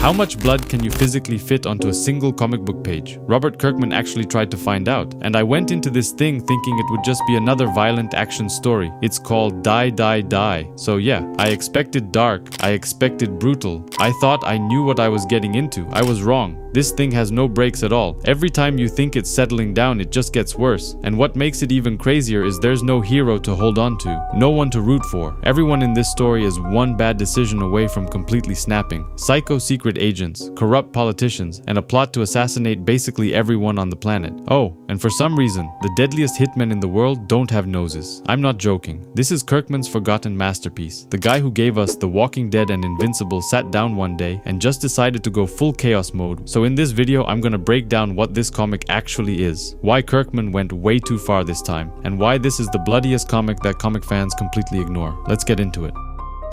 How much blood can you physically fit onto a single comic book page? Robert Kirkman actually tried to find out, and I went into this thing thinking it would just be another violent action story. It's called Die, Die, Die. So yeah, I expected dark, I expected brutal. I thought I knew what I was getting into. I was wrong. This thing has no breaks at all. Every time you think it's settling down, it just gets worse. And what makes it even crazier is there's no hero to hold on to, no one to root for. Everyone in this story is one bad decision away from completely snapping. Psycho secret agents, corrupt politicians, and a plot to assassinate basically everyone on the planet. Oh, and for some reason, the deadliest hitmen in the world don't have noses. I'm not joking. This is Kirkman's forgotten masterpiece. The guy who gave us The Walking Dead and Invincible sat down one day and just decided to go full chaos mode. So in this video, I'm gonna break down what this comic actually is, why Kirkman went way too far this time, and why this is the bloodiest comic that comic fans completely ignore. Let's get into it.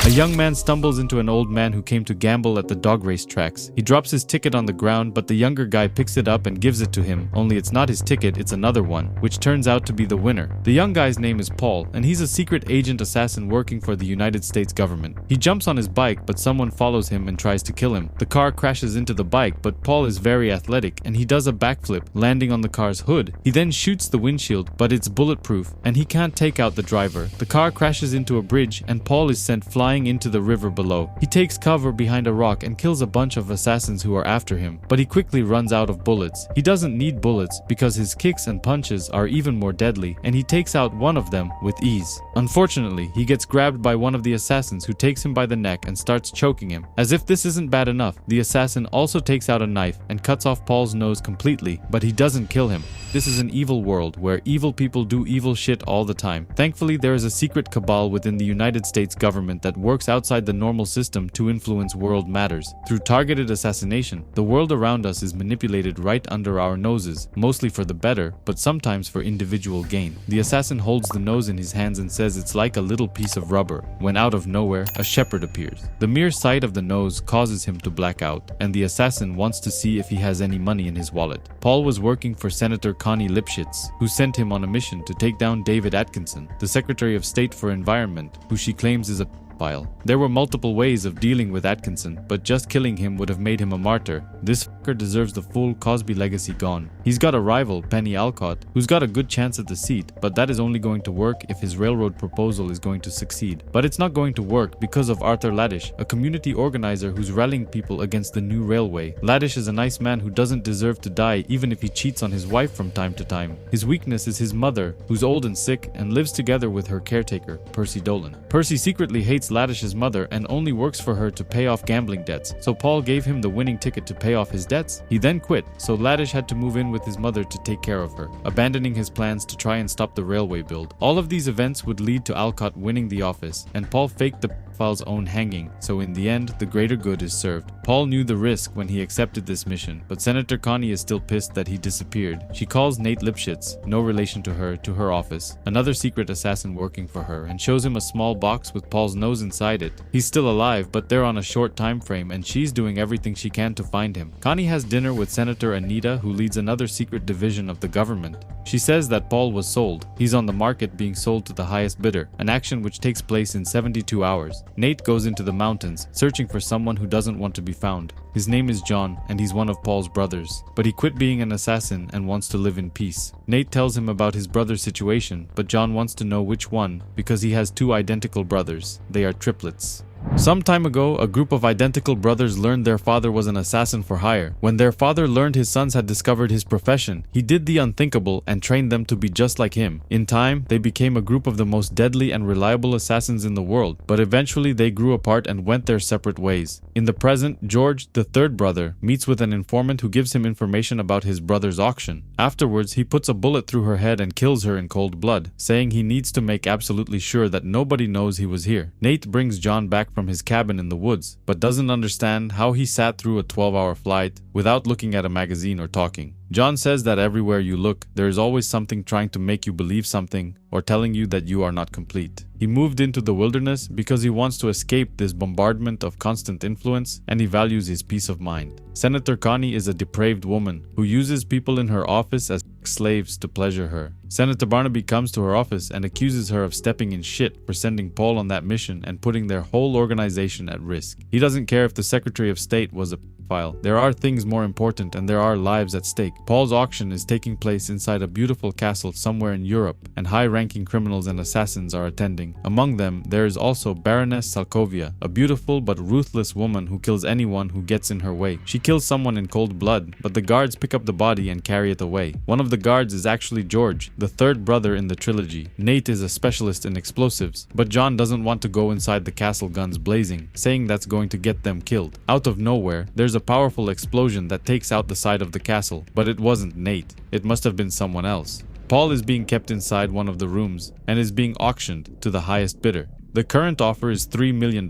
A young man stumbles into an old man who came to gamble at the dog race tracks. He drops his ticket on the ground, but the younger guy picks it up and gives it to him, only it's not his ticket, it's another one, which turns out to be the winner. The young guy's name is Paul, and he's a secret agent assassin working for the United States government. He jumps on his bike, but someone follows him and tries to kill him. The car crashes into the bike, but Paul is very athletic, and he does a backflip, landing on the car's hood. He then shoots the windshield, but it's bulletproof, and he can't take out the driver. The car crashes into a bridge, and Paul is sent flying into the river below. He takes cover behind a rock and kills a bunch of assassins who are after him, but he quickly runs out of bullets. He doesn't need bullets because his kicks and punches are even more deadly, and he takes out one of them with ease. Unfortunately, he gets grabbed by one of the assassins who takes him by the neck and starts choking him. As if this isn't bad enough, the assassin also takes out a knife and cuts off Paul's nose completely, but he doesn't kill him. This is an evil world where evil people do evil shit all the time. Thankfully, there is a secret cabal within the United States government that works outside the normal system to influence world matters. Through targeted assassination, the world around us is manipulated right under our noses, mostly for the better, but sometimes for individual gain. The assassin holds the nose in his hands and says it's like a little piece of rubber, when out of nowhere, a shepherd appears. The mere sight of the nose causes him to black out, and the assassin wants to see if he has any money in his wallet. Paul was working for Senator Connie Lipschitz, who sent him on a mission to take down David Atkinson, the Secretary of State for Environment, who she claims is a pedophile. There were multiple ways of dealing with Atkinson, but just killing him would have made him a martyr. This fucker deserves the full Cosby legacy gone. He's got a rival, Penny Alcott, who's got a good chance at the seat, but that is only going to work if his railroad proposal is going to succeed. But it's not going to work because of Arthur Laddish, a community organizer who's rallying people against the new railway. Laddish is a nice man who doesn't deserve to die even if he cheats on his wife from time to time. His weakness is his mother, who's old and sick and lives together with her caretaker, Percy Dolan. Percy secretly hates Laddish's mother and only works for her to pay off gambling debts, so Paul gave him the winning ticket to pay off his debts. He then quit, so Laddish had to move in with his mother to take care of her, abandoning his plans to try and stop the railway build. All of these events would lead to Alcott winning the office, and Paul faked the pedophile's own hanging, so in the end, the greater good is served. Paul knew the risk when he accepted this mission, but Senator Connie is still pissed that he disappeared. She calls Nate Lipschitz, no relation to her office, another secret assassin working for her, and shows him a small box with Paul's nose inside it. He's still alive, but they're on a short time frame, and she's doing everything she can to find him. Connie has dinner with Senator Anita, who leads another secret division of the government. She says that Paul was sold. He's on the market being sold to the highest bidder, an action which takes place in 72 hours. Nate goes into the mountains, searching for someone who doesn't want to be found. His name is John, and he's one of Paul's brothers, but he quit being an assassin and wants to live in peace. Nate tells him about his brother's situation, but John wants to know which one, because he has two identical brothers. They are triplets. Some time ago, a group of identical brothers learned their father was an assassin for hire. When their father learned his sons had discovered his profession, he did the unthinkable and trained them to be just like him. In time, they became a group of the most deadly and reliable assassins in the world, but eventually they grew apart and went their separate ways. In the present, George, the third brother, meets with an informant who gives him information about his brother's auction. Afterwards, he puts a bullet through her head and kills her in cold blood, saying he needs to make absolutely sure that nobody knows he was here. Nate brings John back from his cabin in the woods, but doesn't understand how he sat through a 12-hour flight without looking at a magazine or talking. John says that everywhere you look, there is always something trying to make you believe something or telling you that you are not complete. He moved into the wilderness because he wants to escape this bombardment of constant influence, and he values his peace of mind. Senator Connie is a depraved woman who uses people in her office as slaves to pleasure her. Senator Barnaby comes to her office and accuses her of stepping in shit for sending Paul on that mission and putting their whole organization at risk. He doesn't care if the Secretary of State was a file. There are things more important and there are lives at stake. Paul's auction is taking place inside a beautiful castle somewhere in Europe, and high-ranking criminals and assassins are attending. Among them, there is also Baroness Salkovia, a beautiful but ruthless woman who kills anyone who gets in her way. She kills someone in cold blood, but the guards pick up the body and carry it away. One of the guards is actually George, the third brother in the trilogy. Nate is a specialist in explosives, but John doesn't want to go inside the castle guns blazing, saying that's going to get them killed. Out of nowhere, there's a powerful explosion that takes out the side of the castle, but it wasn't Nate. It must have been someone else. Paul is being kept inside one of the rooms and is being auctioned to the highest bidder. The current offer is $3 million,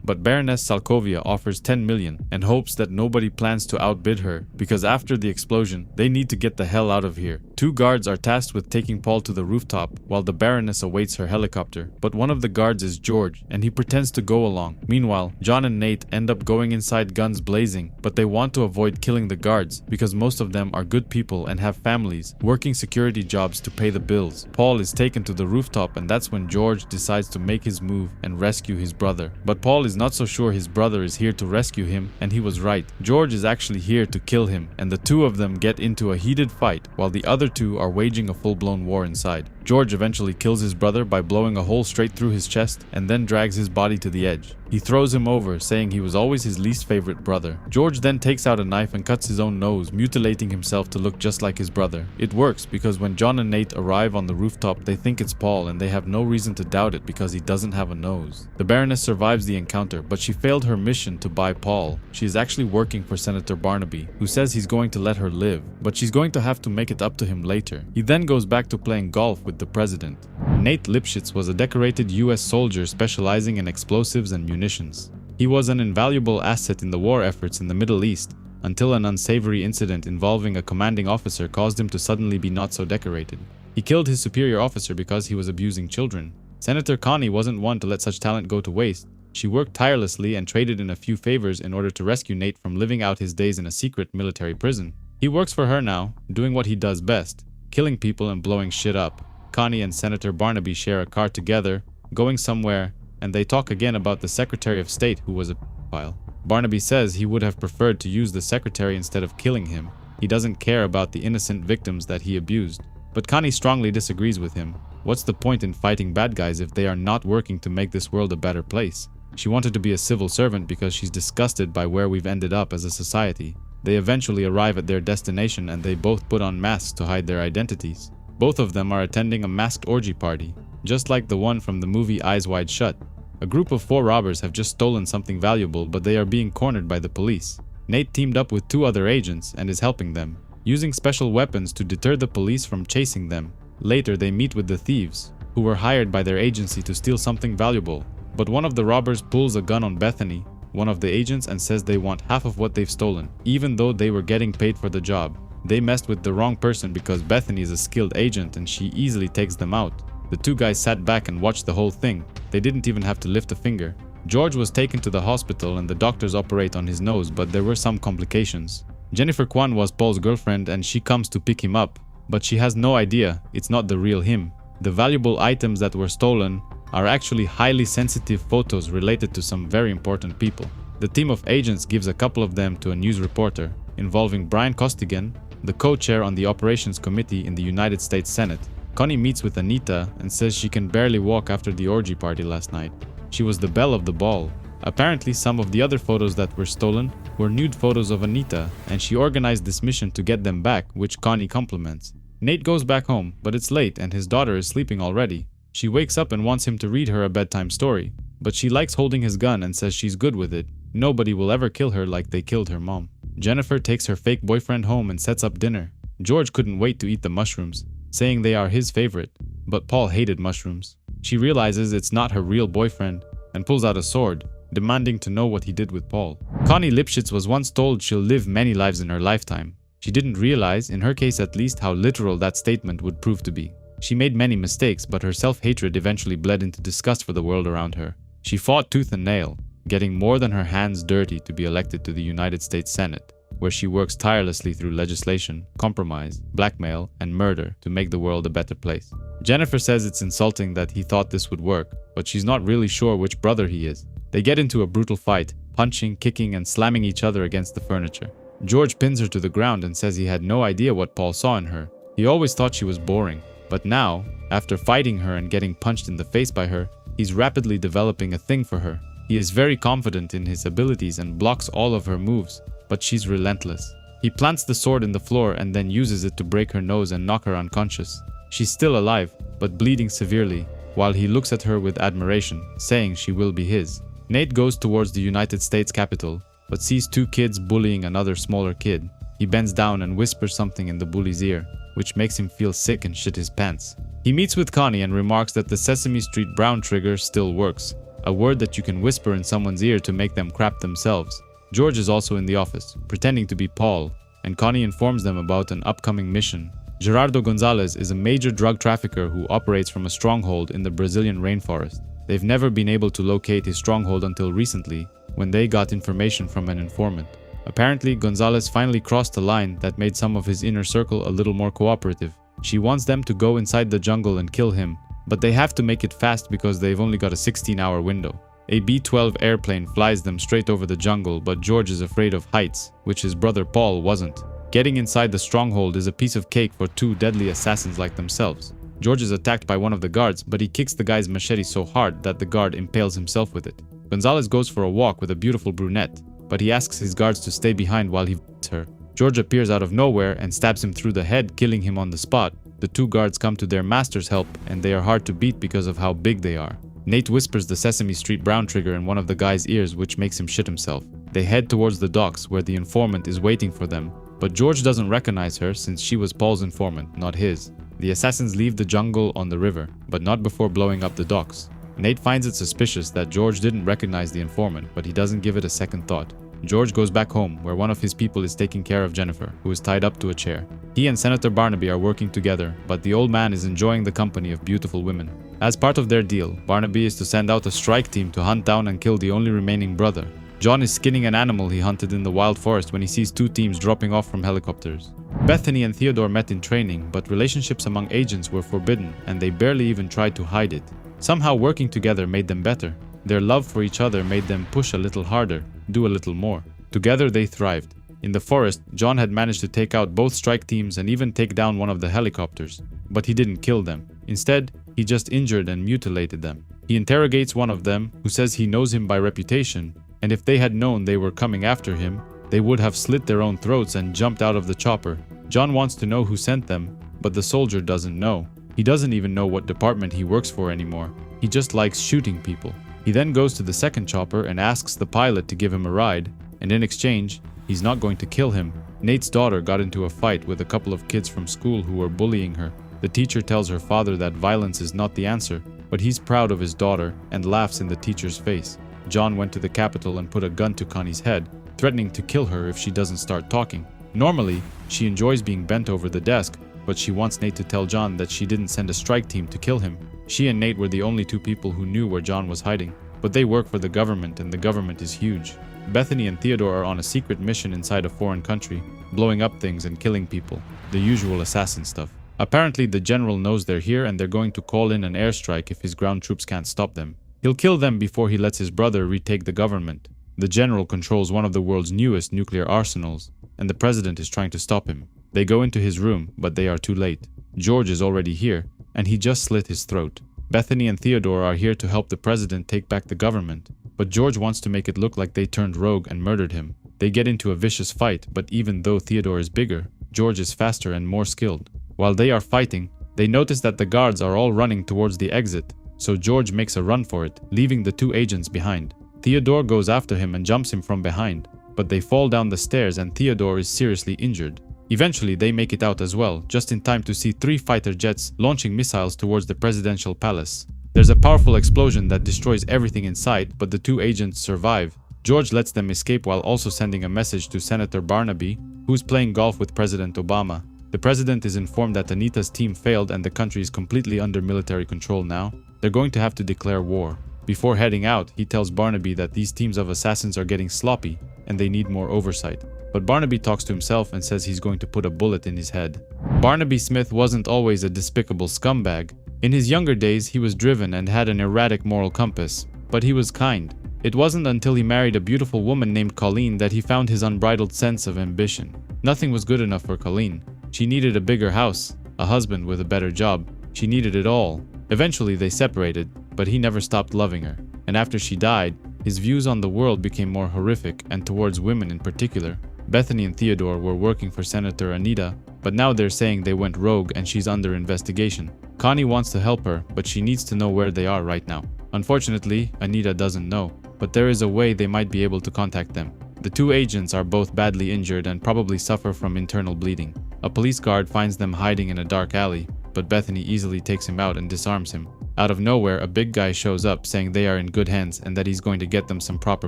but Baroness Salkovia offers $10 million and hopes that nobody plans to outbid her, because after the explosion, they need to get the hell out of here. Two guards are tasked with taking Paul to the rooftop while the Baroness awaits her helicopter, but one of the guards is George, and he pretends to go along. Meanwhile, John and Nate end up going inside guns blazing, but they want to avoid killing the guards because most of them are good people and have families, working security jobs to pay the bills. Paul is taken to the rooftop, and that's when George decides to make his move and rescue his brother. But Paul is not so sure his brother is here to rescue him, and he was right. George is actually here to kill him, and the two of them get into a heated fight while the other two are waging a full-blown war inside. George eventually kills his brother by blowing a hole straight through his chest and then drags his body to the edge. He throws him over, saying he was always his least favorite brother. George then takes out a knife and cuts his own nose, mutilating himself to look just like his brother. It works because when John and Nate arrive on the rooftop, they think it's Paul, and they have no reason to doubt it because he doesn't have a nose. The Baroness survives the encounter, but she failed her mission to buy Paul. She is actually working for Senator Barnaby, who says he's going to let her live, but she's going to have to make it up to him later. He then goes back to playing golf with the president. Nate Lipschitz was a decorated US soldier specializing in explosives and munitions. He was an invaluable asset in the war efforts in the Middle East until an unsavory incident involving a commanding officer caused him to suddenly be not so decorated. He killed his superior officer because he was abusing children. Senator Connie wasn't one to let such talent go to waste. She worked tirelessly and traded in a few favors in order to rescue Nate from living out his days in a secret military prison. He works for her now, doing what he does best, killing people and blowing shit up. Connie and Senator Barnaby share a car together, going somewhere, and they talk again about the Secretary of State who was a pedophile. Barnaby says he would have preferred to use the secretary instead of killing him. He doesn't care about the innocent victims that he abused. But Connie strongly disagrees with him. What's the point in fighting bad guys if they are not working to make this world a better place? She wanted to be a civil servant because she's disgusted by where we've ended up as a society. They eventually arrive at their destination and they both put on masks to hide their identities. Both of them are attending a masked orgy party, just like the one from the movie Eyes Wide Shut. A group of 4 robbers have just stolen something valuable, but they are being cornered by the police. Nate teamed up with 2 other agents and is helping them, using special weapons to deter the police from chasing them. Later, they meet with the thieves, who were hired by their agency to steal something valuable. But one of the robbers pulls a gun on Bethany, one of the agents, and says they want half of what they've stolen, even though they were getting paid for the job. They messed with the wrong person because Bethany is a skilled agent and she easily takes them out. The 2 guys sat back and watched the whole thing. They didn't even have to lift a finger. George was taken to the hospital and the doctors operate on his nose, but there were some complications. Jennifer Kwan was Paul's girlfriend and she comes to pick him up, but she has no idea it's not the real him. The valuable items that were stolen are actually highly sensitive photos related to some very important people. The team of agents gives a couple of them to a news reporter, involving Brian Costigan, the co-chair on the operations committee in the United States Senate. Connie meets with Anita and says she can barely walk after the orgy party last night. She was the belle of the ball. Apparently, some of the other photos that were stolen were nude photos of Anita, and she organized this mission to get them back, which Connie compliments. Nate goes back home, but it's late and his daughter is sleeping already. She wakes up and wants him to read her a bedtime story, but she likes holding his gun and says she's good with it. Nobody will ever kill her like they killed her mom. Jennifer takes her fake boyfriend home and sets up dinner. George couldn't wait to eat the mushrooms, saying they are his favorite, but Paul hated mushrooms. She realizes it's not her real boyfriend and pulls out a sword, demanding to know what he did with Paul. Connie Lipschitz was once told she'll live many lives in her lifetime. She didn't realize, in her case at least, how literal that statement would prove to be. She made many mistakes, but her self-hatred eventually bled into disgust for the world around her. She fought tooth and nail, getting more than her hands dirty to be elected to the United States Senate, where she works tirelessly through legislation, compromise, blackmail, and murder to make the world a better place. Jennifer says it's insulting that he thought this would work, but she's not really sure which brother he is. They get into a brutal fight, punching, kicking, and slamming each other against the furniture. George pins her to the ground and says he had no idea what Paul saw in her. He always thought she was boring. But now, after fighting her and getting punched in the face by her, he's rapidly developing a thing for her. He is very confident in his abilities and blocks all of her moves, but she's relentless. He plants the sword in the floor and then uses it to break her nose and knock her unconscious. She's still alive, but bleeding severely, while he looks at her with admiration, saying she will be his. Nate goes towards the United States Capitol, but sees two kids bullying another smaller kid. He bends down and whispers something in the bully's ear, which makes him feel sick and shit his pants. He meets with Connie and remarks that the Sesame Street Brown trigger still works, a word that you can whisper in someone's ear to make them crap themselves. George is also in the office, pretending to be Paul, and Connie informs them about an upcoming mission. Gerardo Gonzalez is a major drug trafficker who operates from a stronghold in the Brazilian rainforest. They've never been able to locate his stronghold until recently, when they got information from an informant. Apparently, Gonzalez finally crossed the line that made some of his inner circle a little more cooperative. She wants them to go inside the jungle and kill him, but they have to make it fast because they've only got a 16-hour window. A B-12 airplane flies them straight over the jungle, but George is afraid of heights, which his brother Paul wasn't. Getting inside the stronghold is a piece of cake for two deadly assassins like themselves. George is attacked by one of the guards, but he kicks the guy's machete so hard that the guard impales himself with it. Gonzalez goes for a walk with a beautiful brunette, but he asks his guards to stay behind while he visits her. George appears out of nowhere and stabs him through the head, killing him on the spot. The two guards come to their master's help, and they are hard to beat because of how big they are. Nate whispers the Sesame Street Brown trigger in one of the guy's ears, which makes him shit himself. They head towards the docks where the informant is waiting for them, but George doesn't recognize her since she was Paul's informant, not his. The assassins leave the jungle on the river, but not before blowing up the docks. Nate finds it suspicious that George didn't recognize the informant, but he doesn't give it a second thought. George goes back home, where one of his people is taking care of Jennifer, who is tied up to a chair. He and Senator Barnaby are working together, but the old man is enjoying the company of beautiful women. As part of their deal, Barnaby is to send out a strike team to hunt down and kill the only remaining brother. John is skinning an animal he hunted in the wild forest when he sees two teams dropping off from helicopters. Bethany and Theodore met in training, but relationships among agents were forbidden, and they barely even tried to hide it. Somehow working together made them better. Their love for each other made them push a little harder, do a little more. Together they thrived. In the forest, John had managed to take out both strike teams and even take down one of the helicopters. But he didn't kill them. Instead, he just injured and mutilated them. He interrogates one of them, who says he knows him by reputation, and if they had known they were coming after him, they would have slit their own throats and jumped out of the chopper. John wants to know who sent them, but the soldier doesn't know. He doesn't even know what department he works for anymore. He just likes shooting people. He then goes to the second chopper and asks the pilot to give him a ride, and in exchange, he's not going to kill him. Nate's daughter got into a fight with a couple of kids from school who were bullying her. The teacher tells her father that violence is not the answer, but he's proud of his daughter and laughs in the teacher's face. John went to the Capitol and put a gun to Connie's head, threatening to kill her if she doesn't start talking. Normally, she enjoys being bent over the desk, but she wants Nate to tell John that she didn't send a strike team to kill him. She and Nate were the only two people who knew where John was hiding, but they work for the government and the government is huge. Bethany and Theodore are on a secret mission inside a foreign country, blowing up things and killing people. The usual assassin stuff. Apparently, the general knows they're here and they're going to call in an airstrike if his ground troops can't stop them. He'll kill them before he lets his brother retake the government. The general controls one of the world's newest nuclear arsenals, and the president is trying to stop him. They go into his room, but they are too late. George is already here, and he just slit his throat. Bethany and Theodore are here to help the president take back the government, but George wants to make it look like they turned rogue and murdered him. They get into a vicious fight, but even though Theodore is bigger, George is faster and more skilled. While they are fighting, they notice that the guards are all running towards the exit, so George makes a run for it, leaving the two agents behind. Theodore goes after him and jumps him from behind, but they fall down the stairs and Theodore is seriously injured. Eventually, they make it out as well, just in time to see 3 fighter jets launching missiles towards the presidential palace. There's a powerful explosion that destroys everything in sight, but the two agents survive. George lets them escape while also sending a message to Senator Barnaby, who's playing golf with President Obama. The president is informed that Anita's team failed and the country is completely under military control now. They're going to have to declare war. Before heading out, he tells Barnaby that these teams of assassins are getting sloppy and they need more oversight. But Barnaby talks to himself and says he's going to put a bullet in his head. Barnaby Smith wasn't always a despicable scumbag. In his younger days, he was driven and had an erratic moral compass, but he was kind. It wasn't until he married a beautiful woman named Colleen that he found his unbridled sense of ambition. Nothing was good enough for Colleen. She needed a bigger house, a husband with a better job. She needed it all. Eventually they separated, but he never stopped loving her. And after she died, his views on the world became more horrific, and towards women in particular. Bethany and Theodore were working for Senator Anita, but now they're saying they went rogue and she's under investigation. Connie wants to help her, but she needs to know where they are right now. Unfortunately, Anita doesn't know, but there is a way they might be able to contact them. The two agents are both badly injured and probably suffer from internal bleeding. A police guard finds them hiding in a dark alley, but Bethany easily takes him out and disarms him. Out of nowhere, a big guy shows up saying they are in good hands and that he's going to get them some proper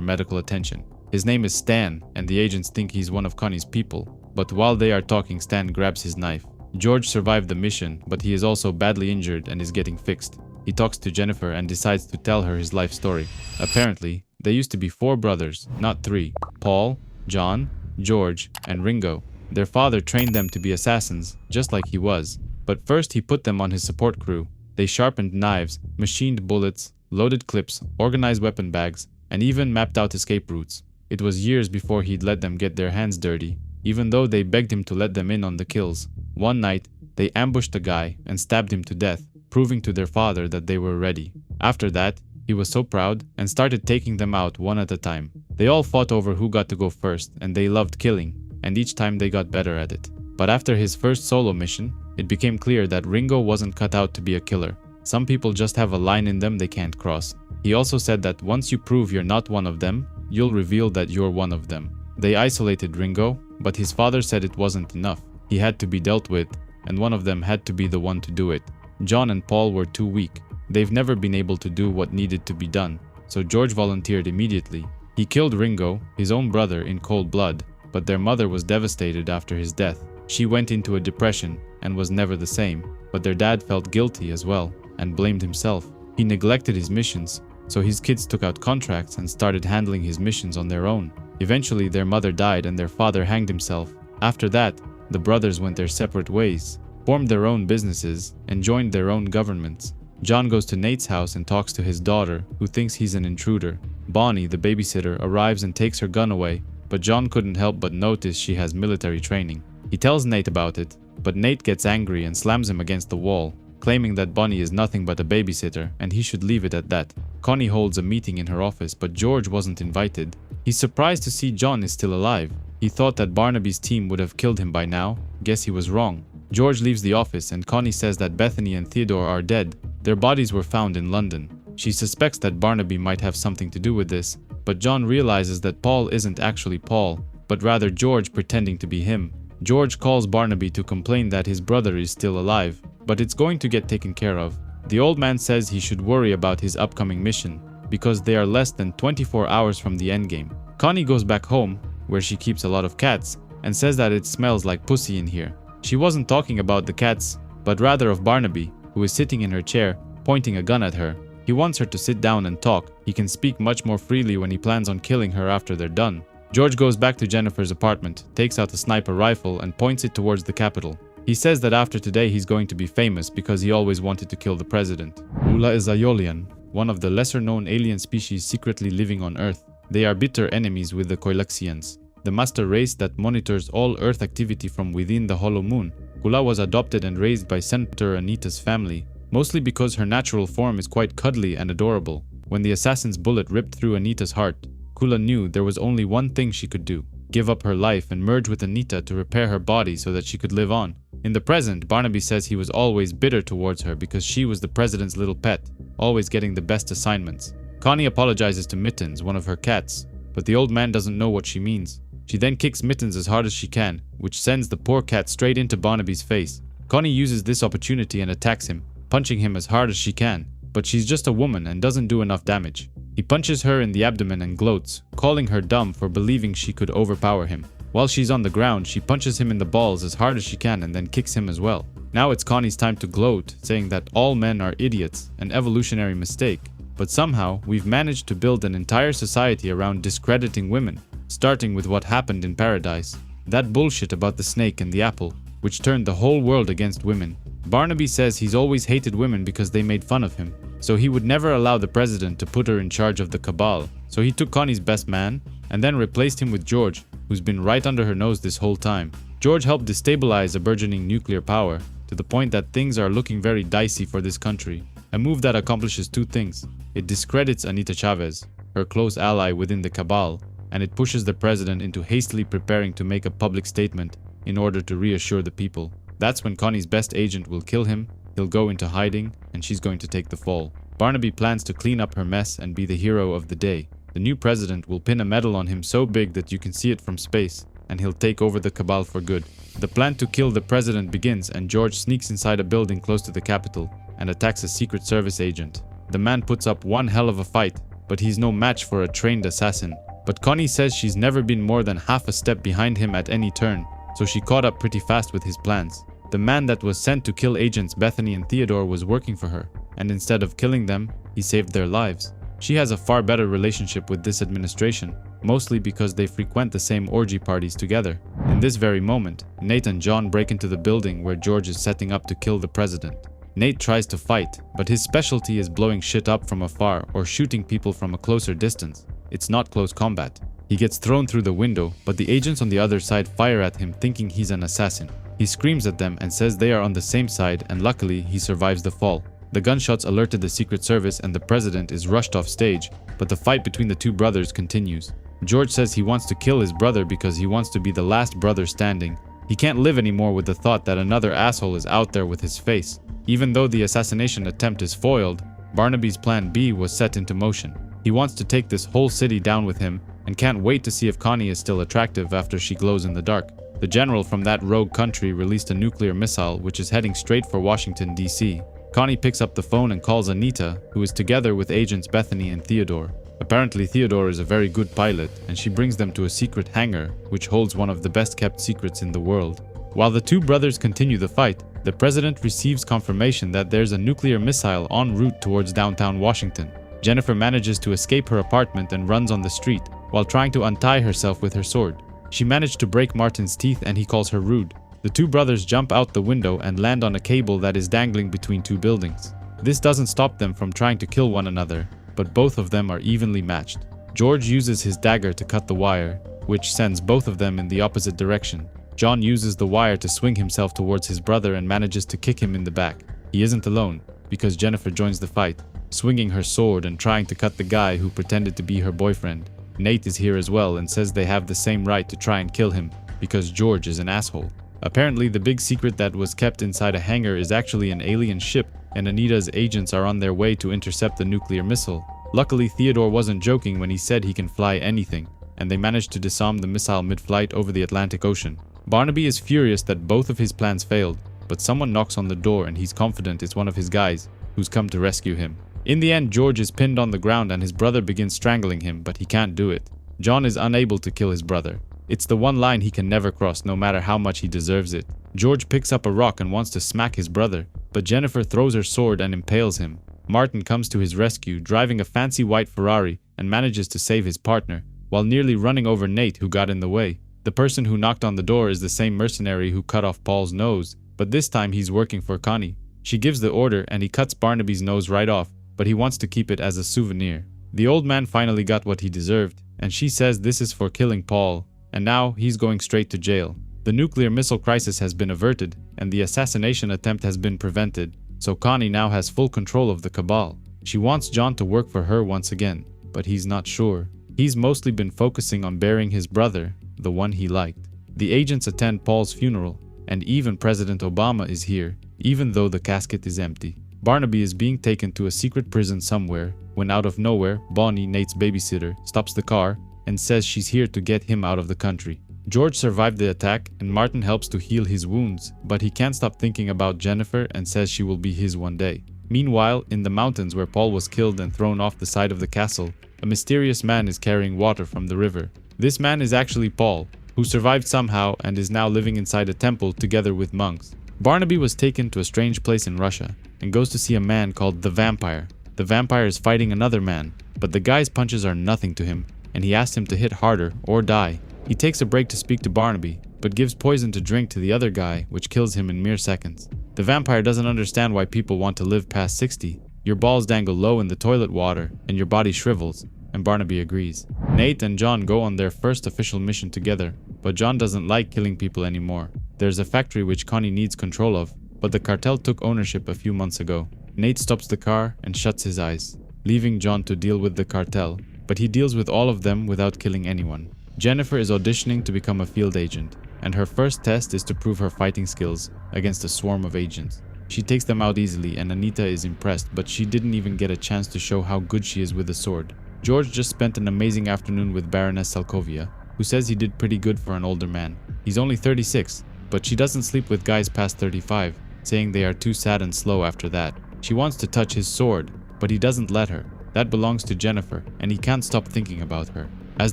medical attention. His name is Stan, and the agents think he's one of Connie's people. But while they are talking, Stan grabs his knife. George survived the mission, but he is also badly injured and is getting fixed. He talks to Jennifer and decides to tell her his life story. Apparently, they used to be 4 brothers, not 3. Paul, John, George, and Ringo. Their father trained them to be assassins, just like he was. But first he put them on his support crew. They sharpened knives, machined bullets, loaded clips, organized weapon bags, and even mapped out escape routes. It was years before he'd let them get their hands dirty, even though they begged him to let them in on the kills. One night, they ambushed the guy and stabbed him to death, proving to their father that they were ready. After that, he was so proud and started taking them out one at a time. They all fought over who got to go first, and they loved killing, and each time they got better at it. But after his first solo mission, it became clear that Ringo wasn't cut out to be a killer. Some people just have a line in them they can't cross. He also said that once you prove you're not one of them, you'll reveal that you're one of them. They isolated Ringo, but his father said it wasn't enough. He had to be dealt with, and one of them had to be the one to do it. John and Paul were too weak. They've never been able to do what needed to be done, so George volunteered immediately. He killed Ringo, his own brother, in cold blood, but their mother was devastated after his death. She went into a depression and was never the same, but their dad felt guilty as well and blamed himself. He neglected his missions, so his kids took out contracts and started handling his missions on their own. Eventually, their mother died and their father hanged himself. After that, the brothers went their separate ways, formed their own businesses, and joined their own governments. John goes to Nate's house and talks to his daughter, who thinks he's an intruder. Bonnie, the babysitter, arrives and takes her gun away, but John couldn't help but notice she has military training. He tells Nate about it, but Nate gets angry and slams him against the wall, claiming that Bonnie is nothing but a babysitter and he should leave it at that. Connie holds a meeting in her office, but George wasn't invited. He's surprised to see John is still alive. He thought that Barnaby's team would have killed him by now. Guess he was wrong. George leaves the office and Connie says that Bethany and Theodore are dead. Their bodies were found in London. She suspects that Barnaby might have something to do with this, but John realizes that Paul isn't actually Paul, but rather George pretending to be him. George calls Barnaby to complain that his brother is still alive, but it's going to get taken care of. The old man says he should worry about his upcoming mission, because they are less than 24 hours from the endgame. Connie goes back home, where she keeps a lot of cats, and says that it smells like pussy in here. She wasn't talking about the cats, but rather of Barnaby, who is sitting in her chair, pointing a gun at her. He wants her to sit down and talk. He can speak much more freely when he plans on killing her after they're done. George goes back to Jennifer's apartment, takes out a sniper rifle and points it towards the Capitol. He says that after today he's going to be famous because he always wanted to kill the president. Ula is a Yolian, one of the lesser-known alien species secretly living on Earth. They are bitter enemies with the Koilaxians, the master race that monitors all Earth activity from within the Hollow Moon. Kula was adopted and raised by Senator Anita's family, mostly because her natural form is quite cuddly and adorable. When the assassin's bullet ripped through Anita's heart, Kula knew there was only one thing she could do: give up her life and merge with Anita to repair her body so that she could live on. In the present, Barnaby says he was always bitter towards her because she was the president's little pet, always getting the best assignments. Connie apologizes to Mittens, one of her cats, but the old man doesn't know what she means. She then kicks Mittens as hard as she can, which sends the poor cat straight into Barnaby's face. Connie uses this opportunity and attacks him, punching him as hard as she can, but she's just a woman and doesn't do enough damage. He punches her in the abdomen and gloats, calling her dumb for believing she could overpower him. While she's on the ground, she punches him in the balls as hard as she can and then kicks him as well. Now it's Connie's time to gloat, saying that all men are idiots, an evolutionary mistake. But somehow, we've managed to build an entire society around discrediting women, starting with what happened in Paradise. That bullshit about the snake and the apple, which turned the whole world against women. Barnaby says he's always hated women because they made fun of him, so he would never allow the president to put her in charge of the cabal. So he took Connie's best man and then replaced him with George, who's been right under her nose this whole time. George helped destabilize a burgeoning nuclear power to the point that things are looking very dicey for this country. A move that accomplishes two things. It discredits Anita Chavez, her close ally within the cabal, and it pushes the president into hastily preparing to make a public statement in order to reassure the people. That's when Connie's best agent will kill him, he'll go into hiding, and she's going to take the fall. Barnaby plans to clean up her mess and be the hero of the day. The new president will pin a medal on him so big that you can see it from space, and he'll take over the cabal for good. The plan to kill the president begins, and George sneaks inside a building close to the Capitol and attacks a Secret Service agent. The man puts up one hell of a fight, but he's no match for a trained assassin. But Connie says she's never been more than half a step behind him at any turn, so she caught up pretty fast with his plans. The man that was sent to kill agents Bethany and Theodore was working for her, and instead of killing them, he saved their lives. She has a far better relationship with this administration, mostly because they frequent the same orgy parties together. In this very moment, Nate and John break into the building where George is setting up to kill the president. Nate tries to fight, but his specialty is blowing shit up from afar or shooting people from a closer distance. It's not close combat. He gets thrown through the window, but the agents on the other side fire at him thinking he's an assassin. He screams at them and says they are on the same side, and luckily he survives the fall. The gunshots alerted the Secret Service and the president is rushed off stage, but the fight between the two brothers continues. George says he wants to kill his brother because he wants to be the last brother standing. He can't live anymore with the thought that another asshole is out there with his face. Even though the assassination attempt is foiled, Barnaby's plan B was set into motion. He wants to take this whole city down with him and can't wait to see if Connie is still attractive after she glows in the dark. The general from that rogue country released a nuclear missile which is heading straight for Washington, D.C. Connie picks up the phone and calls Anita, who is together with agents Bethany and Theodore. Apparently Theodore is a very good pilot, and she brings them to a secret hangar, which holds one of the best kept secrets in the world. While the two brothers continue the fight, the president receives confirmation that there's a nuclear missile en route towards downtown Washington. Jennifer manages to escape her apartment and runs on the street, while trying to untie herself with her sword. She managed to break Martin's teeth and he calls her rude. The two brothers jump out the window and land on a cable that is dangling between two buildings. This doesn't stop them from trying to kill one another, but both of them are evenly matched. George uses his dagger to cut the wire, which sends both of them in the opposite direction. John uses the wire to swing himself towards his brother and manages to kick him in the back. He isn't alone, because Jennifer joins the fight, swinging her sword and trying to cut the guy who pretended to be her boyfriend. Nate is here as well and says they have the same right to try and kill him, because George is an asshole. Apparently the big secret that was kept inside a hangar is actually an alien ship, and Anita's agents are on their way to intercept the nuclear missile. Luckily Theodore wasn't joking when he said he can fly anything, and they managed to disarm the missile mid-flight over the Atlantic Ocean. Barnaby is furious that both of his plans failed, but someone knocks on the door and he's confident it's one of his guys, who's come to rescue him. In the end, George is pinned on the ground and his brother begins strangling him, but he can't do it. John is unable to kill his brother. It's the one line he can never cross, no matter how much he deserves it. George picks up a rock and wants to smack his brother, but Jennifer throws her sword and impales him. Martin comes to his rescue, driving a fancy white Ferrari, and manages to save his partner, while nearly running over Nate, who got in the way. The person who knocked on the door is the same mercenary who cut off Paul's nose, but this time he's working for Connie. She gives the order and he cuts Barnaby's nose right off, but he wants to keep it as a souvenir. The old man finally got what he deserved, and she says this is for killing Paul, and now he's going straight to jail. The nuclear missile crisis has been averted, and the assassination attempt has been prevented, so Connie now has full control of the cabal. She wants John to work for her once again, but he's not sure. He's mostly been focusing on burying his brother, the one he liked. The agents attend Paul's funeral, and even President Obama is here, even though the casket is empty. Barnaby is being taken to a secret prison somewhere, when out of nowhere, Bonnie, Nate's babysitter, stops the car and says she's here to get him out of the country. George survived the attack and Martin helps to heal his wounds, but he can't stop thinking about Jennifer and says she will be his one day. Meanwhile, in the mountains where Paul was killed and thrown off the side of the castle, a mysterious man is carrying water from the river. This man is actually Paul, who survived somehow and is now living inside a temple together with monks. Barnaby was taken to a strange place in Russia and goes to see a man called the Vampire. The vampire is fighting another man, but the guy's punches are nothing to him, and he asks him to hit harder or die. He takes a break to speak to Barnaby, but gives poison to drink to the other guy, which kills him in mere seconds. The vampire doesn't understand why people want to live past 60. Your balls dangle low in the toilet water, and your body shrivels. and Barnaby agrees. Nate and John go on their first official mission together, but John doesn't like killing people anymore. There's a factory which Connie needs control of, but the cartel took ownership a few months ago. Nate stops the car and shuts his eyes, leaving John to deal with the cartel, but he deals with all of them without killing anyone. Jennifer is auditioning to become a field agent, and her first test is to prove her fighting skills against a swarm of agents. She takes them out easily and Anita is impressed, but she didn't even get a chance to show how good she is with a sword. George just spent an amazing afternoon with Baroness Salkovia, who says he did pretty good for an older man. He's only 36, but she doesn't sleep with guys past 35, saying they are too sad and slow after that. She wants to touch his sword, but he doesn't let her. That belongs to Jennifer, and he can't stop thinking about her. As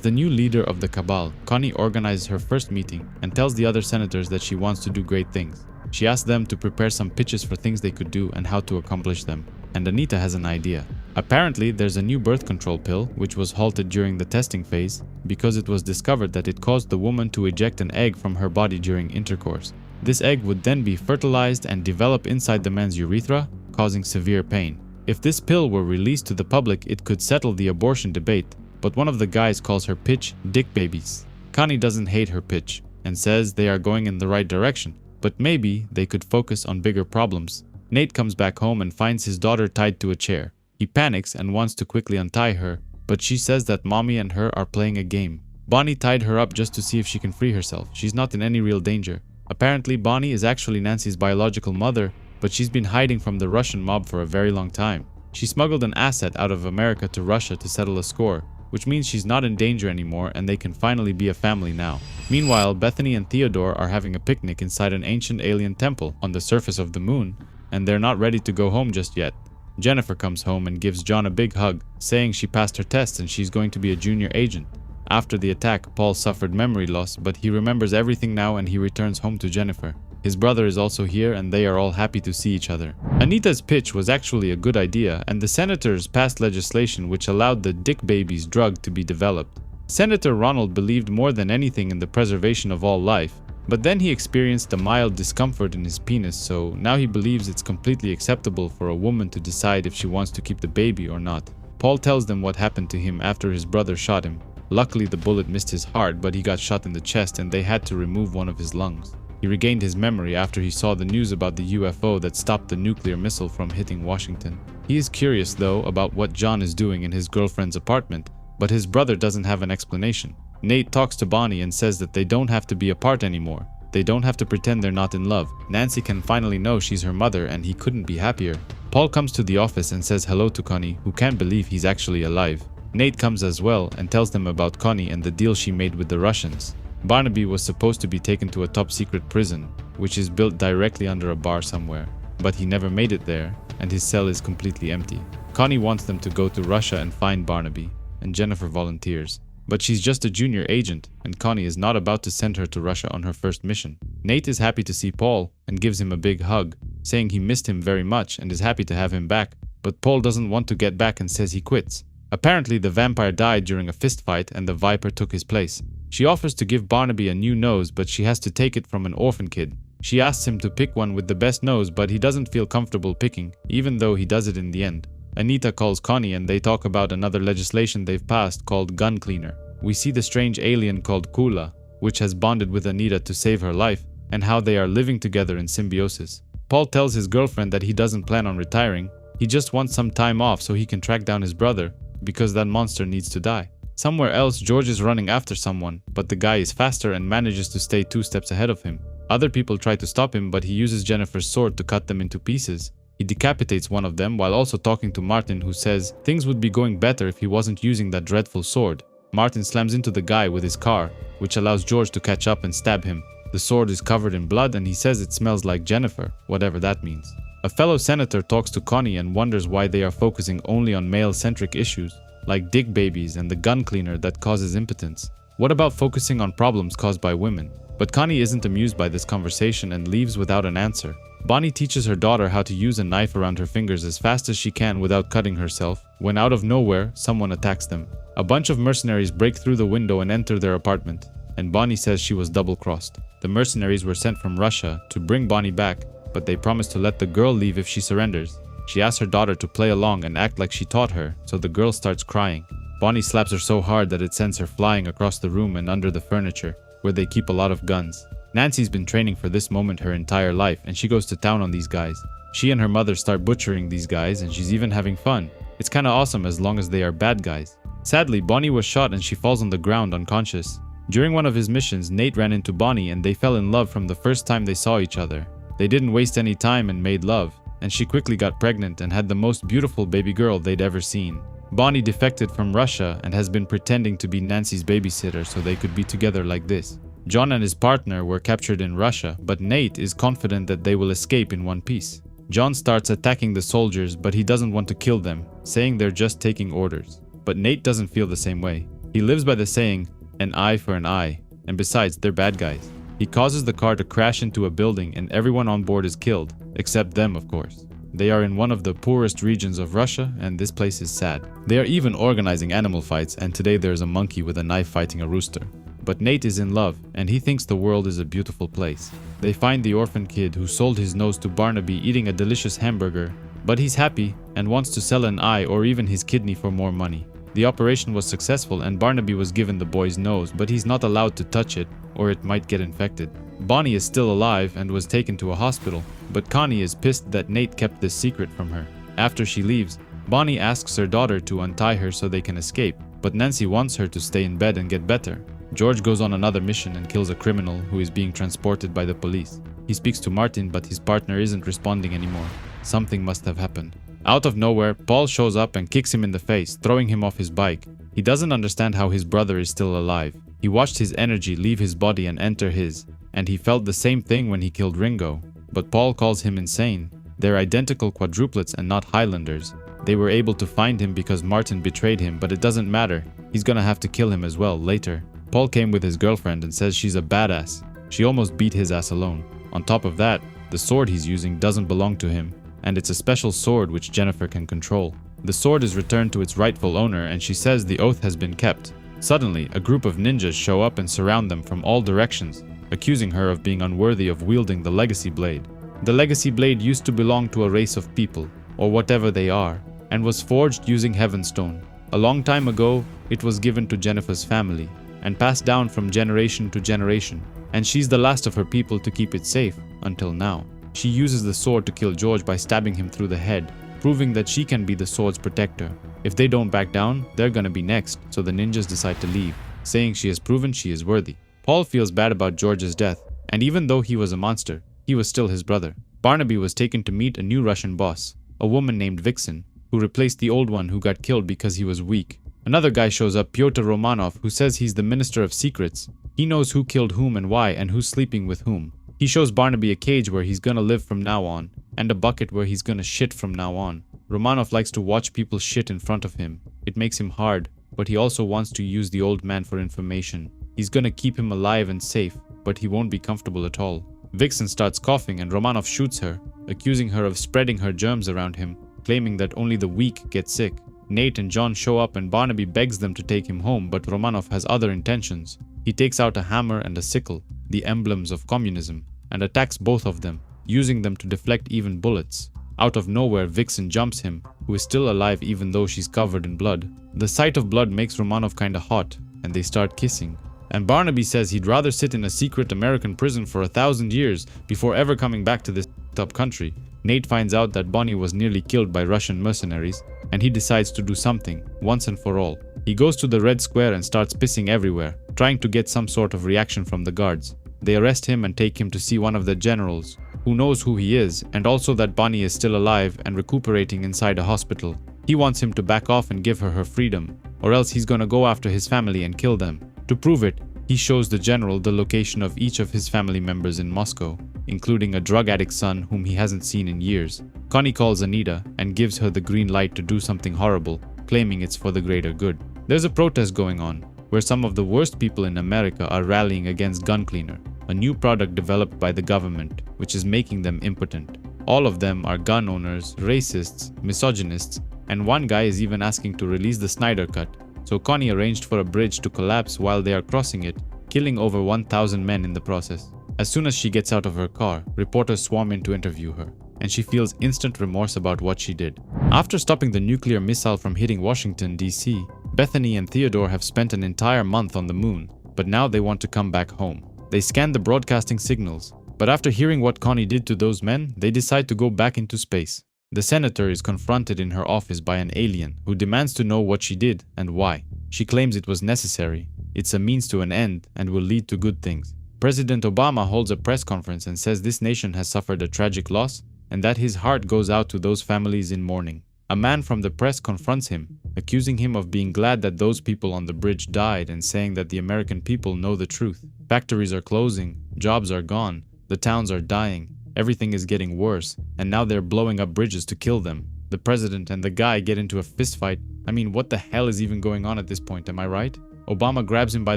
the new leader of the cabal, Connie organizes her first meeting and tells the other senators that she wants to do great things. She asks them to prepare some pitches for things they could do and how to accomplish them. And Anita has an idea. Apparently, there's a new birth control pill which was halted during the testing phase because it was discovered that it caused the woman to eject an egg from her body during intercourse. This egg would then be fertilized and develop inside the man's urethra, causing severe pain. If this pill were released to the public, it could settle the abortion debate, but one of the guys calls her pitch dick babies. Connie doesn't hate her pitch and says they are going in the right direction, but maybe they could focus on bigger problems. Nate comes back home and finds his daughter tied to a chair. He panics and wants to quickly untie her, but she says that mommy and her are playing a game. Bonnie tied her up just to see if she can free herself. She's not in any real danger. Apparently, Bonnie is actually Nancy's biological mother, but she's been hiding from the Russian mob for a very long time. She smuggled an asset out of America to Russia to settle a score, which means she's not in danger anymore and they can finally be a family now. Meanwhile, Bethany and Theodore are having a picnic inside an ancient alien temple on the surface of the moon, and they're not ready to go home just yet. Jennifer comes home and gives John a big hug, saying she passed her tests and she's going to be a junior agent. After the attack, Paul suffered memory loss, but he remembers everything now and he returns home to Jennifer. His brother is also here and they are all happy to see each other. Anita's pitch was actually a good idea, and the senators passed legislation which allowed the Dick Babies drug to be developed. Senator Ronald believed more than anything in the preservation of all life, but then he experienced a mild discomfort in his penis, so now he believes it's completely acceptable for a woman to decide if she wants to keep the baby or not. Paul tells them what happened to him after his brother shot him. Luckily the bullet missed his heart, but he got shot in the chest and they had to remove one of his lungs. He regained his memory after he saw the news about the UFO that stopped the nuclear missile from hitting Washington. He is curious though about what John is doing in his girlfriend's apartment, but his brother doesn't have an explanation. Nate talks to Bonnie and says that they don't have to be apart anymore. They don't have to pretend they're not in love. Nancy can finally know she's her mother and he couldn't be happier. Paul comes to the office and says hello to Connie, who can't believe he's actually alive. Nate comes as well and tells them about Connie and the deal she made with the Russians. Barnaby was supposed to be taken to a top-secret prison, which is built directly under a bar somewhere, but he never made it there, and his cell is completely empty. Connie wants them to go to Russia and find Barnaby, and Jennifer volunteers. But she's just a junior agent, and Connie is not about to send her to Russia on her first mission. Nate is happy to see Paul and gives him a big hug, saying he missed him very much and is happy to have him back, but Paul doesn't want to get back and says he quits. Apparently the vampire died during a fist fight and the Viper took his place. She offers to give Barnaby a new nose, but she has to take it from an orphan kid. She asks him to pick one with the best nose, but he doesn't feel comfortable picking, even though he does it in the end. Anita calls Connie and they talk about another legislation they've passed called gun cleaner. We see the strange alien called Kula, which has bonded with Anita to save her life, and how they are living together in symbiosis. Paul tells his girlfriend that he doesn't plan on retiring. He just wants some time off so he can track down his brother, because that monster needs to die. Somewhere else, George is running after someone, but the guy is faster and manages to stay 2 steps ahead of him. Other people try to stop him, but he uses Jennifer's sword to cut them into pieces. He decapitates one of them while also talking to Martin, who says things would be going better if he wasn't using that dreadful sword. Martin slams into the guy with his car, which allows George to catch up and stab him. The sword is covered in blood and he says it smells like Jennifer, whatever that means. A fellow senator talks to Connie and wonders why they are focusing only on male-centric issues, like dick babies and the gun cleaner that causes impotence. What about focusing on problems caused by women? But Connie isn't amused by this conversation and leaves without an answer. Bonnie teaches her daughter how to use a knife around her fingers as fast as she can without cutting herself, when out of nowhere, someone attacks them. A bunch of mercenaries break through the window and enter their apartment, and Bonnie says she was double-crossed. The mercenaries were sent from Russia to bring Bonnie back, but they promise to let the girl leave if she surrenders. She asks her daughter to play along and act like she taught her, so the girl starts crying. Bonnie slaps her so hard that it sends her flying across the room and under the furniture, where they keep a lot of guns. Nancy's been training for this moment her entire life, and she goes to town on these guys. She and her mother start butchering these guys, and she's even having fun. It's kinda awesome as long as they are bad guys. Sadly, Bonnie was shot and she falls on the ground unconscious. During one of his missions, Nate ran into Bonnie and they fell in love from the first time they saw each other. They didn't waste any time and made love, and she quickly got pregnant and had the most beautiful baby girl they'd ever seen. Bonnie defected from Russia and has been pretending to be Nancy's babysitter so they could be together like this. John and his partner were captured in Russia, but Nate is confident that they will escape in one piece. John starts attacking the soldiers, but he doesn't want to kill them, saying they're just taking orders. But Nate doesn't feel the same way. He lives by the saying, an eye for an eye, and besides, they're bad guys. He causes the car to crash into a building and everyone on board is killed, except them of course. They are in one of the poorest regions of Russia and this place is sad. They are even organizing animal fights, and today there's a monkey with a knife fighting a rooster. But Nate is in love, and he thinks the world is a beautiful place. They find the orphan kid who sold his nose to Barnaby eating a delicious hamburger, but he's happy and wants to sell an eye or even his kidney for more money. The operation was successful and Barnaby was given the boy's nose, but he's not allowed to touch it or it might get infected. Bonnie is still alive and was taken to a hospital, but Connie is pissed that Nate kept this secret from her. After she leaves, Bonnie asks her daughter to untie her so they can escape, but Nancy wants her to stay in bed and get better. George goes on another mission and kills a criminal who is being transported by the police. He speaks to Martin, but his partner isn't responding anymore. Something must have happened. Out of nowhere, Paul shows up and kicks him in the face, throwing him off his bike. He doesn't understand how his brother is still alive. He watched his energy leave his body and enter his, and he felt the same thing when he killed Ringo. But Paul calls him insane. They're identical quadruplets and not Highlanders. They were able to find him because Martin betrayed him, but it doesn't matter. He's gonna have to kill him as well later. Paul came with his girlfriend and says she's a badass. She almost beat his ass alone. On top of that, the sword he's using doesn't belong to him, and it's a special sword which Jennifer can control. The sword is returned to its rightful owner and she says the oath has been kept. Suddenly, a group of ninjas show up and surround them from all directions, accusing her of being unworthy of wielding the legacy blade. The legacy blade used to belong to a race of people, or whatever they are, and was forged using Heavenstone. A long time ago, it was given to Jennifer's family, and passed down from generation to generation, and she's the last of her people to keep it safe, until now. She uses the sword to kill George by stabbing him through the head, proving that she can be the sword's protector. If they don't back down, they're gonna be next, so the ninjas decide to leave, saying she has proven she is worthy. Paul feels bad about George's death, and even though he was a monster, he was still his brother. Barnaby was taken to meet a new Russian boss, a woman named Vixen, who replaced the old one who got killed because he was weak. Another guy shows up, Pyotr Romanov, who says he's the Minister of Secrets. He knows who killed whom and why and who's sleeping with whom. He shows Barnaby a cage where he's gonna live from now on, and a bucket where he's gonna shit from now on. Romanov likes to watch people shit in front of him. It makes him hard, but he also wants to use the old man for information. He's gonna keep him alive and safe, but he won't be comfortable at all. Vixen starts coughing and Romanov shoots her, accusing her of spreading her germs around him, claiming that only the weak get sick. Nate and John show up and Barnaby begs them to take him home, but Romanov has other intentions. He takes out a hammer and a sickle, the emblems of communism, and attacks both of them, using them to deflect even bullets. Out of nowhere, Vixen jumps him, who is still alive even though she's covered in blood. The sight of blood makes Romanov kinda hot, and they start kissing. And Barnaby says he'd rather sit in a secret American prison for 1,000 years before ever coming back to this up country. Nate finds out that Bonnie was nearly killed by Russian mercenaries, and he decides to do something, once and for all. He goes to the Red Square and starts pissing everywhere, trying to get some sort of reaction from the guards. They arrest him and take him to see one of the generals, who knows who he is, and also that Bonnie is still alive and recuperating inside a hospital. He wants him to back off and give her her freedom, or else he's gonna go after his family and kill them. To prove it, he shows the general the location of each of his family members in Moscow, including a drug addict son whom he hasn't seen in years. Connie calls Anita and gives her the green light to do something horrible, claiming it's for the greater good. There's a protest going on, where some of the worst people in America are rallying against Gun Cleaner, a new product developed by the government, which is making them impotent. All of them are gun owners, racists, misogynists, and one guy is even asking to release the Snyder Cut. So Connie arranged for a bridge to collapse while they are crossing it, killing over 1,000 men in the process. As soon as she gets out of her car, reporters swarm in to interview her. and she feels instant remorse about what she did. After stopping the nuclear missile from hitting Washington, D.C., Bethany and Theodore have spent an entire month on the moon, but now they want to come back home. They scan the broadcasting signals, but after hearing what Connie did to those men, they decide to go back into space. The senator is confronted in her office by an alien who demands to know what she did and why. She claims it was necessary, it's a means to an end, and will lead to good things. President Obama holds a press conference and says this nation has suffered a tragic loss and that his heart goes out to those families in mourning. A man from the press confronts him, accusing him of being glad that those people on the bridge died and saying that the American people know the truth. Factories are closing, jobs are gone, the towns are dying, everything is getting worse, and now they're blowing up bridges to kill them. The president and the guy get into a fistfight. I mean, what the hell is even going on at this point, am I right? Obama grabs him by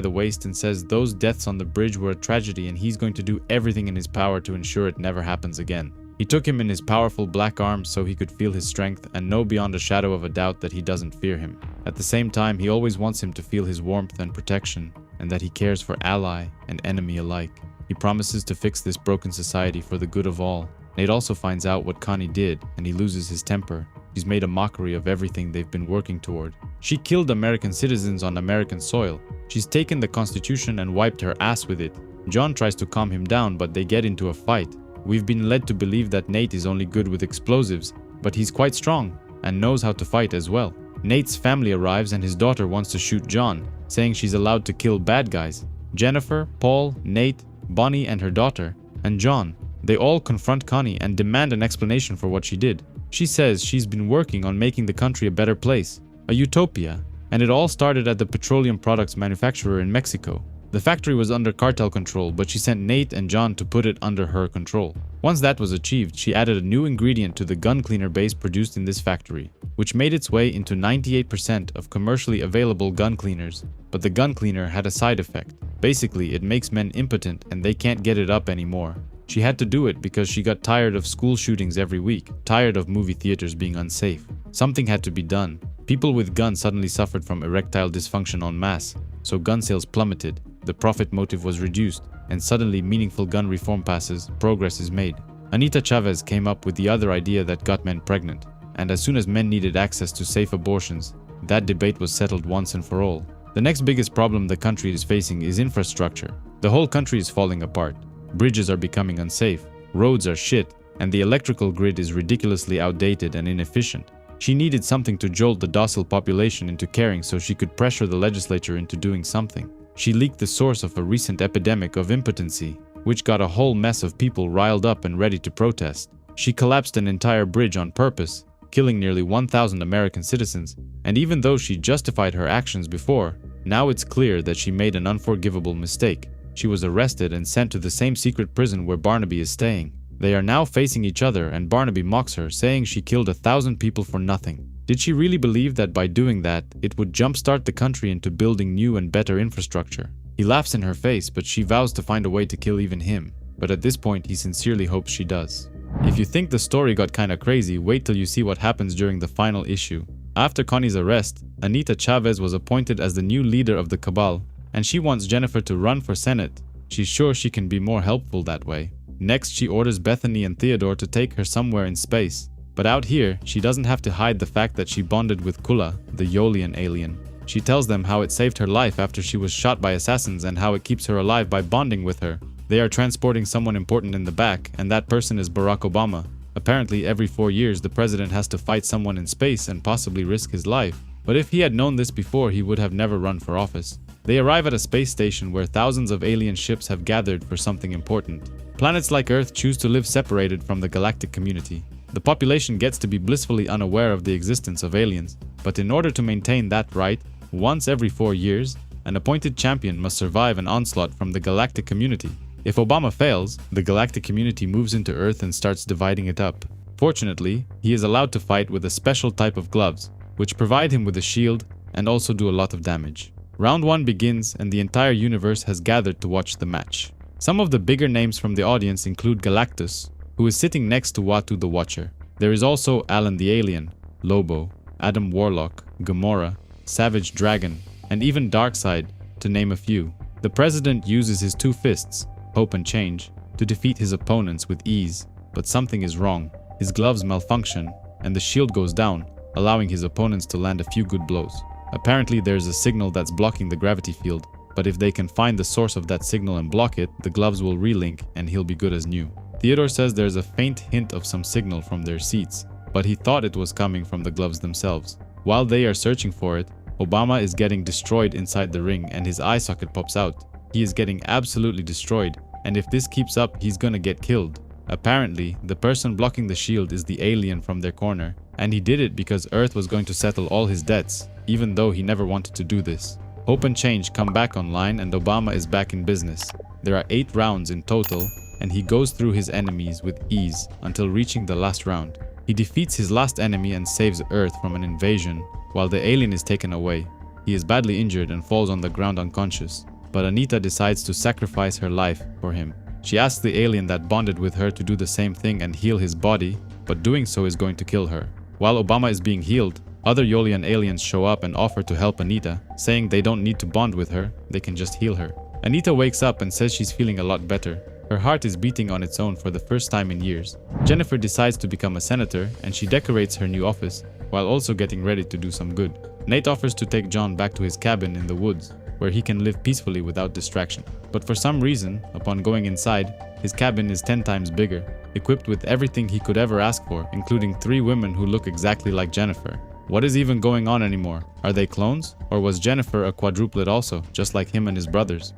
the waist and says those deaths on the bridge were a tragedy and he's going to do everything in his power to ensure it never happens again. He took him in his powerful black arms so he could feel his strength and know beyond a shadow of a doubt that he doesn't fear him. At the same time, he always wants him to feel his warmth and protection, and that he cares for ally and enemy alike. He promises to fix this broken society for the good of all. Nate also finds out what Connie did, and he loses his temper. She's made a mockery of everything they've been working toward. She killed American citizens on American soil. She's taken the Constitution and wiped her ass with it. John tries to calm him down, but they get into a fight. We've been led to believe that Nate is only good with explosives, but he's quite strong and knows how to fight as well. Nate's family arrives and his daughter wants to shoot John, saying she's allowed to kill bad guys. Jennifer, Paul, Nate, Bonnie and her daughter, and John, they all confront Connie and demand an explanation for what she did. She says she's been working on making the country a better place, a utopia, and it all started at the petroleum products manufacturer in Mexico. The factory was under cartel control, but she sent Nate and John to put it under her control. Once that was achieved, she added a new ingredient to the gun cleaner base produced in this factory, which made its way into 98% of commercially available gun cleaners. But the gun cleaner had a side effect. Basically, it makes men impotent and they can't get it up anymore. She had to do it because she got tired of school shootings every week, tired of movie theaters being unsafe. Something had to be done. People with guns suddenly suffered from erectile dysfunction en masse, so gun sales plummeted, the profit motive was reduced, and suddenly meaningful gun reform passes, progress is made. Anita Chavez came up with the other idea that got men pregnant, and as soon as men needed access to safe abortions, that debate was settled once and for all. The next biggest problem the country is facing is infrastructure. The whole country is falling apart. Bridges are becoming unsafe, roads are shit, and the electrical grid is ridiculously outdated and inefficient. She needed something to jolt the docile population into caring so she could pressure the legislature into doing something. She leaked the source of a recent epidemic of impotency, which got a whole mess of people riled up and ready to protest. She collapsed an entire bridge on purpose, killing nearly 1,000 American citizens, and even though she justified her actions before, now it's clear that she made an unforgivable mistake. She was arrested and sent to the same secret prison where Barnaby is staying. They are now facing each other and Barnaby mocks her, saying she killed 1,000 people for nothing. Did she really believe that by doing that, it would jumpstart the country into building new and better infrastructure? He laughs in her face, but she vows to find a way to kill even him. But at this point, he sincerely hopes she does. If you think the story got kinda crazy, wait till you see what happens during the final issue. After Connie's arrest, Anita Chavez was appointed as the new leader of the cabal, and she wants Jennifer to run for Senate. She's sure she can be more helpful that way. Next, she orders Bethany and Theodore to take her somewhere in space. But out here, she doesn't have to hide the fact that she bonded with Kula, the Yolian alien. She tells them how it saved her life after she was shot by assassins and how it keeps her alive by bonding with her. They are transporting someone important in the back, and that person is Barack Obama. Apparently, every 4 years, the president has to fight someone in space and possibly risk his life. But if he had known this before, he would have never run for office. They arrive at a space station where thousands of alien ships have gathered for something important. Planets like Earth choose to live separated from the galactic community. The population gets to be blissfully unaware of the existence of aliens, but in order to maintain that right, once every 4 years, an appointed champion must survive an onslaught from the galactic community. If Obama fails, the galactic community moves into Earth and starts dividing it up. Fortunately, he is allowed to fight with a special type of gloves, which provide him with a shield and also do a lot of damage. Round 1 begins and the entire universe has gathered to watch the match. Some of the bigger names from the audience include Galactus, who is sitting next to Watu the Watcher. There is also Alan the Alien, Lobo, Adam Warlock, Gamora, Savage Dragon, and even Darkseid, to name a few. The president uses his 2 fists, Hope and Change, to defeat his opponents with ease, but something is wrong. his gloves malfunction, and the shield goes down, allowing his opponents to land a few good blows. Apparently there's a signal that's blocking the gravity field, but if they can find the source of that signal and block it, the gloves will relink and he'll be good as new. Theodore says there's a faint hint of some signal from their seats, but he thought it was coming from the gloves themselves. While they are searching for it, Obama is getting destroyed inside the ring and his eye socket pops out. He is getting absolutely destroyed, and if this keeps up, he's gonna get killed. Apparently, the person blocking the shield is the alien from their corner, and he did it because Earth was going to settle all his debts, even though he never wanted to do this. Hope and Change come back online and Obama is back in business. There are 8 rounds in total, and he goes through his enemies with ease until reaching the last round. He defeats his last enemy and saves Earth from an invasion, while the alien is taken away. He is badly injured and falls on the ground unconscious, but Anita decides to sacrifice her life for him. She asks the alien that bonded with her to do the same thing and heal his body, but doing so is going to kill her. While Obama is being healed, other Yolian aliens show up and offer to help Anita, saying they don't need to bond with her, they can just heal her. Anita wakes up and says she's feeling a lot better. Her heart is beating on its own for the first time in years. Jennifer decides to become a senator and she decorates her new office, while also getting ready to do some good. Nate offers to take John back to his cabin in the woods, where he can live peacefully without distraction. But for some reason, upon going inside, his cabin is 10 times bigger, equipped with everything he could ever ask for, including 3 women who look exactly like Jennifer. What is even going on anymore? Are they clones? Or was Jennifer a quadruplet also, just like him and his brothers?